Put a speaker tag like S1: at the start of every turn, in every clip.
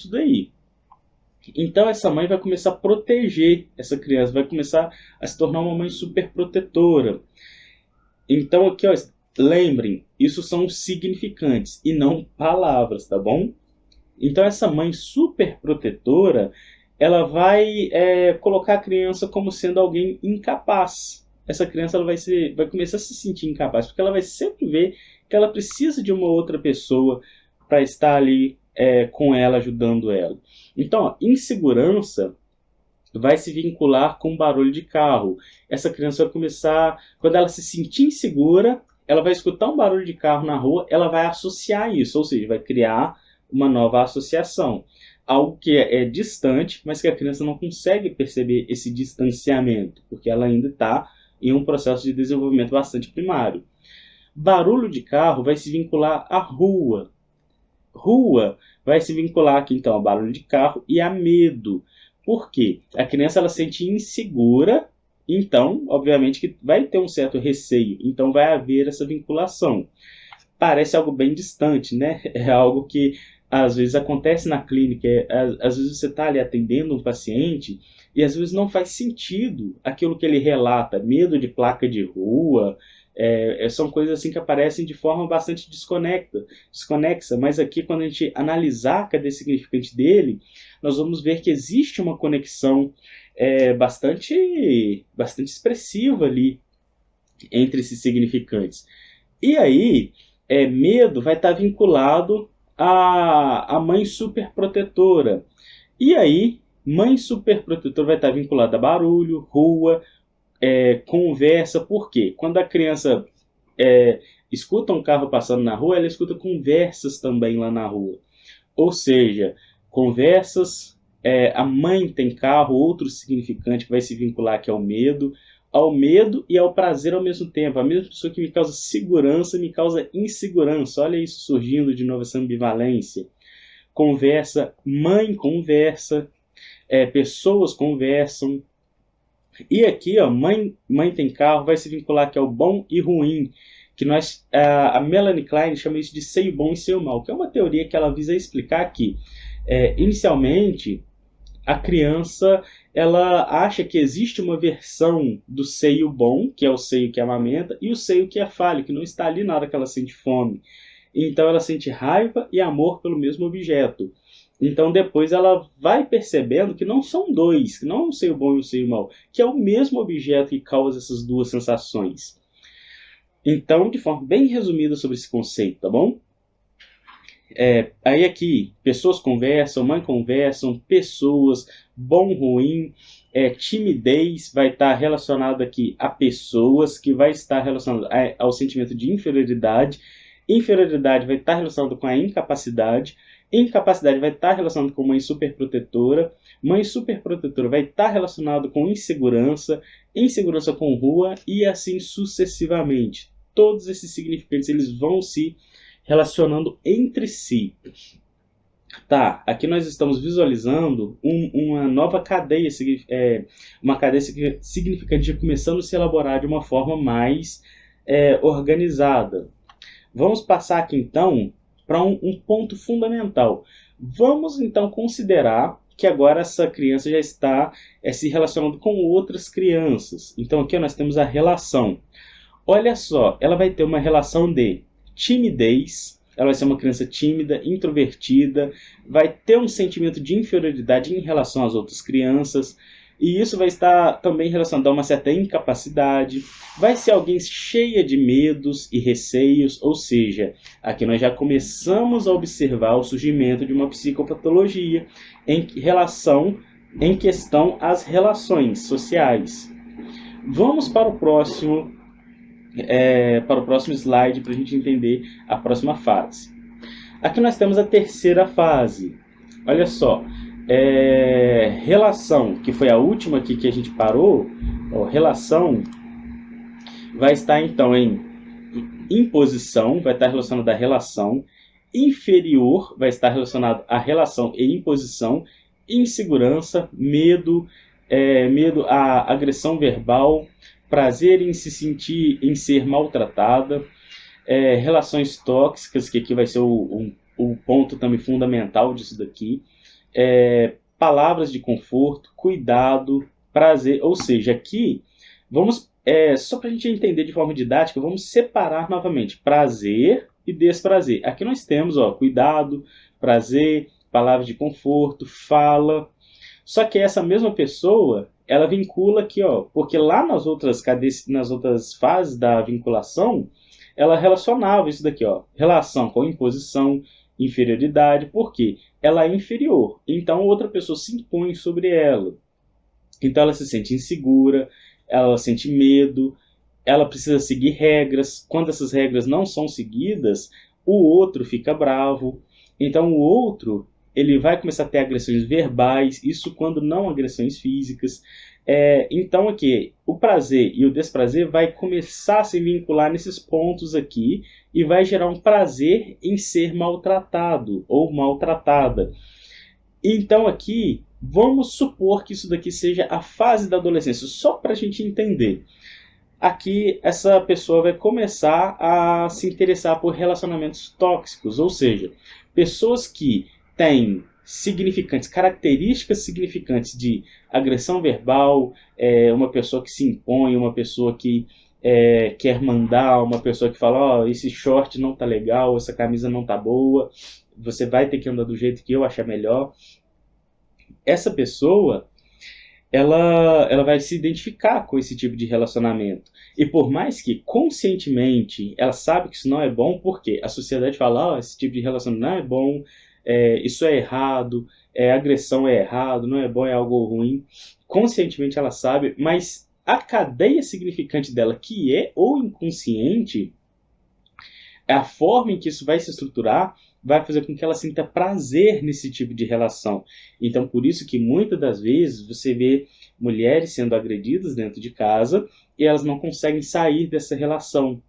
S1: isso daí. Então essa mãe vai começar a proteger essa criança, vai começar a se tornar uma mãe super protetora. Então aqui, ó, lembrem, isso são significantes e não palavras, tá bom? Então essa mãe super protetora, ela vai colocar a criança como sendo alguém incapaz. Essa criança ela vai começar a se sentir incapaz, porque ela vai sempre ver que ela precisa de uma outra pessoa para estar ali com ela, ajudando ela. Então, ó, insegurança vai se vincular com barulho de carro. Essa criança vai começar, quando ela se sentir insegura, ela vai escutar um barulho de carro na rua, ela vai associar isso, ou seja, vai criar uma nova associação. Algo que é distante, mas que a criança não consegue perceber esse distanciamento, porque ela ainda está em um processo de desenvolvimento bastante primário. Barulho de carro vai se vincular à rua. Rua vai se vincular aqui então a barulho de carro e a medo. Por quê? A criança ela se sente insegura, então, obviamente, que vai ter um certo receio. Então, vai haver essa vinculação. Parece algo bem distante, né? É algo que às vezes acontece na clínica. Às vezes você está ali atendendo um paciente e às vezes não faz sentido aquilo que ele relata. Medo de placa de rua. São coisas assim que aparecem de forma bastante desconexa, mas aqui quando a gente analisar cada significante dele, nós vamos ver que existe uma conexão bastante expressiva ali entre esses significantes. E aí, medo vai estar vinculado à mãe superprotetora. E aí, mãe superprotetora vai estar vinculada a barulho, rua, conversa. Por quê? Quando a criança escuta um carro passando na rua, ela escuta conversas também lá na rua. Ou seja, conversas, a mãe tem carro, outro significante que vai se vincular aqui ao medo e ao prazer ao mesmo tempo. A mesma pessoa que me causa segurança me causa insegurança. Olha isso surgindo de novo, essa ambivalência. Conversa, mãe conversa, pessoas conversam. E aqui, ó, mãe tem carro, vai se vincular aqui ao bom e ruim, que a Melanie Klein chama isso de seio bom e seio mau, que é uma teoria que ela visa explicar que, inicialmente, a criança ela acha que existe uma versão do seio bom, que é o seio que amamenta, e o seio que é falho, que não está ali na hora que ela sente fome. Então ela sente raiva e amor pelo mesmo objeto. Então depois ela vai percebendo que não são dois, que não é um seio bom e um seio mau, que é o mesmo objeto que causa essas duas sensações. Então, de forma bem resumida sobre esse conceito, tá bom? Aí aqui, pessoas conversam, mãe conversam, pessoas, bom, ruim, timidez vai estar relacionado aqui a pessoas, que vai estar relacionado ao sentimento de inferioridade. Inferioridade vai estar relacionado com a incapacidade. Incapacidade vai estar relacionado com mãe superprotetora. Mãe superprotetora vai estar relacionado com insegurança. Insegurança com rua e assim sucessivamente. Todos esses significantes eles vão se relacionando entre si. Tá, aqui nós estamos visualizando uma nova cadeia, uma cadeia significante já começando a se elaborar de uma forma mais organizada. Vamos passar aqui então para um ponto fundamental. Vamos então considerar que agora essa criança já está se relacionando com outras crianças. Então aqui nós temos a relação. Olha só, ela vai ter uma relação de timidez, ela vai ser uma criança tímida, introvertida, vai ter um sentimento de inferioridade em relação às outras crianças, e isso vai estar também relacionado a uma certa incapacidade, vai ser alguém cheia de medos e receios, ou seja, aqui nós já começamos a observar o surgimento de uma psicopatologia em questão às relações sociais. Vamos para o próximo slide para a gente entender a próxima fase. Aqui nós temos a terceira fase. Olha só, relação, que foi a última aqui que a gente parou. Relação vai estar então em imposição, vai estar relacionado à relação. Inferior vai estar relacionado à relação e imposição. Insegurança, medo, medo à agressão verbal, prazer em se sentir, em ser maltratada, relações tóxicas, que aqui vai ser o ponto também fundamental disso daqui, palavras de conforto, cuidado, prazer. Ou seja, aqui, vamos só para a gente entender de forma didática, vamos separar novamente prazer e desprazer. Aqui nós temos cuidado, prazer, palavras de conforto, fala. Só que essa mesma pessoa, ela vincula aqui, porque lá nas outras fases da vinculação, ela relacionava isso daqui, relação com imposição, inferioridade. Por quê? Ela é inferior, então outra pessoa se impõe sobre ela. Então ela se sente insegura, ela sente medo, ela precisa seguir regras. Quando essas regras não são seguidas, o outro fica bravo. Então o outro, ele vai começar a ter agressões verbais, isso quando não agressões físicas. Então aqui, o prazer e o desprazer vai começar a se vincular nesses pontos aqui e vai gerar um prazer em ser maltratado ou maltratada. Então aqui, vamos supor que isso daqui seja a fase da adolescência, só para a gente entender. Aqui, essa pessoa vai começar a se interessar por relacionamentos tóxicos, ou seja, pessoas que têm características significantes de agressão verbal, uma pessoa que se impõe, uma pessoa que quer mandar, uma pessoa que fala, esse short não tá legal, essa camisa não tá boa, você vai ter que andar do jeito que eu achar melhor. Essa pessoa, ela vai se identificar com esse tipo de relacionamento. E por mais que conscientemente ela sabe que isso não é bom, porque a sociedade fala, esse tipo de relacionamento não é bom, isso é errado, agressão é errado, não é bom, é algo ruim. Conscientemente ela sabe, mas a cadeia significante dela, que é o inconsciente, a forma em que isso vai se estruturar vai fazer com que ela sinta prazer nesse tipo de relação. Então, por isso que muitas das vezes você vê mulheres sendo agredidas dentro de casa e elas não conseguem sair dessa relação.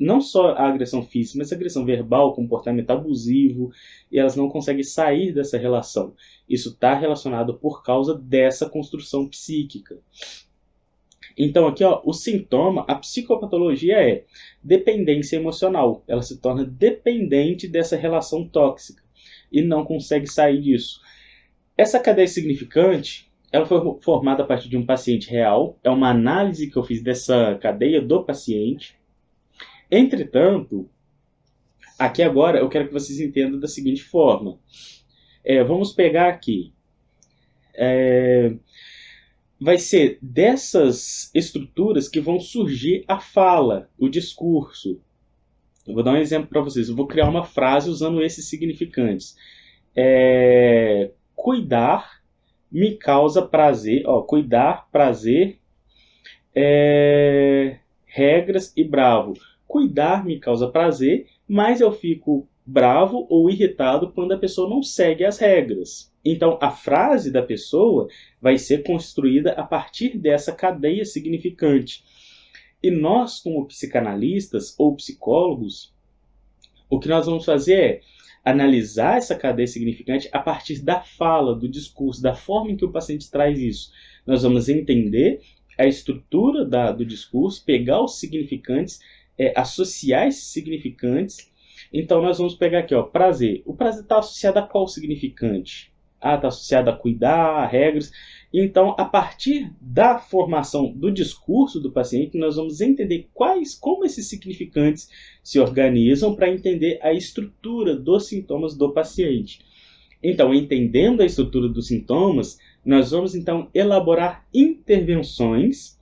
S1: Não só a agressão física, mas a agressão verbal, comportamento abusivo, e elas não conseguem sair dessa relação. Isso está relacionado por causa dessa construção psíquica. Então aqui, o sintoma, a psicopatologia é dependência emocional. Ela se torna dependente dessa relação tóxica e não consegue sair disso. Essa cadeia significante, ela foi formada a partir de um paciente real. É uma análise que eu fiz dessa cadeia do paciente. Entretanto, aqui agora eu quero que vocês entendam da seguinte forma. Vamos pegar aqui. Vai ser dessas estruturas que vão surgir a fala, o discurso. Eu vou dar um exemplo para vocês. Eu vou criar uma frase usando esses significantes. Cuidar me causa prazer. Cuidar, prazer, regras e bravo. Cuidar me causa prazer, mas eu fico bravo ou irritado quando a pessoa não segue as regras. Então, a frase da pessoa vai ser construída a partir dessa cadeia significante. E nós, como psicanalistas ou psicólogos, o que nós vamos fazer é analisar essa cadeia significante a partir da fala, do discurso, da forma em que o paciente traz isso. Nós vamos entender a estrutura do discurso, pegar os significantes, associar esses significantes. Então, nós vamos pegar aqui, prazer. O prazer está associado a qual significante? Está associado a cuidar, a regras. Então, a partir da formação do discurso do paciente, nós vamos entender como esses significantes se organizam para entender a estrutura dos sintomas do paciente. Então, entendendo a estrutura dos sintomas, nós vamos então elaborar intervenções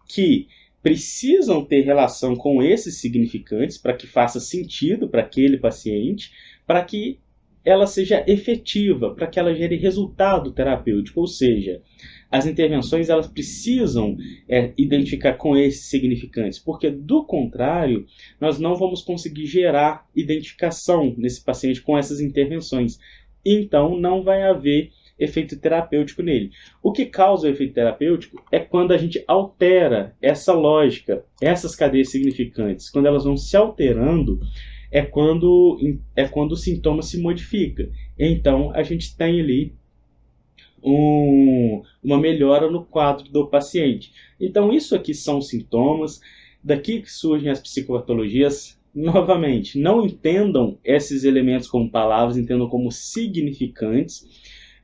S1: que precisam ter relação com esses significantes para que faça sentido para aquele paciente, para que ela seja efetiva, para que ela gere resultado terapêutico. Ou seja, as intervenções elas precisam identificar com esses significantes, porque do contrário, nós não vamos conseguir gerar identificação nesse paciente com essas intervenções. Então, não vai haver efeito terapêutico nele. O que causa o efeito terapêutico é quando a gente altera essa lógica, essas cadeias significantes. Quando elas vão se alterando, é quando o sintoma se modifica. Então, a gente tem ali uma melhora no quadro do paciente. Então, isso aqui são sintomas, daqui que surgem as psicopatologias. Novamente, não entendam esses elementos como palavras, entendam como significantes.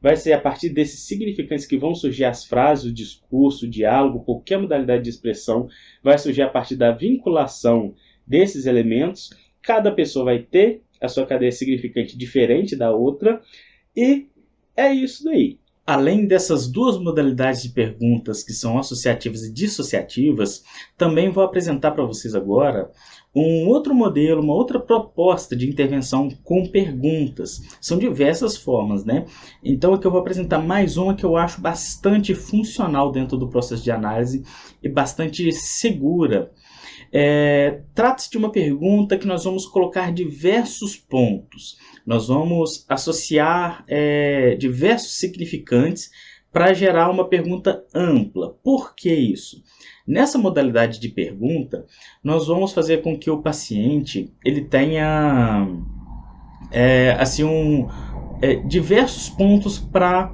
S1: vai ser a partir desses significantes que vão surgir as frases, o discurso, o diálogo, qualquer modalidade de expressão, vai surgir a partir da vinculação desses elementos. Cada pessoa vai ter a sua cadeia significante diferente da outra, e é isso daí. Além dessas duas modalidades de perguntas que são associativas e dissociativas, também vou apresentar para vocês agora um outro modelo, uma outra proposta de intervenção com perguntas. São diversas formas, né? Então aqui eu vou apresentar mais uma que eu acho bastante funcional dentro do processo de análise e bastante segura. Trata-se de uma pergunta que nós vamos colocar diversos pontos. Nós vamos associar diversos significantes para gerar uma pergunta ampla. Por que isso? Nessa modalidade de pergunta, nós vamos fazer com que o paciente ele tenha diversos pontos para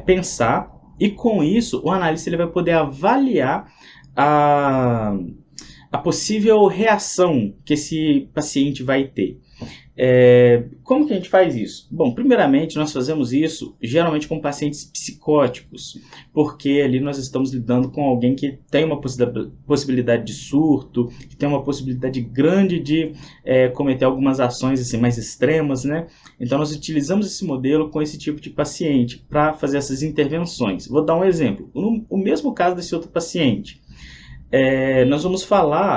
S1: pensar, e com isso o analista ele vai poder avaliar a possível reação que esse paciente vai ter. Como que a gente faz isso? Bom, primeiramente nós fazemos isso geralmente com pacientes psicóticos, porque ali nós estamos lidando com alguém que tem uma possibilidade de surto, que tem uma possibilidade grande de cometer algumas ações assim, mais extremas, né? Então nós utilizamos esse modelo com esse tipo de paciente para fazer essas intervenções. Vou dar um exemplo. No mesmo caso desse outro paciente, nós vamos falar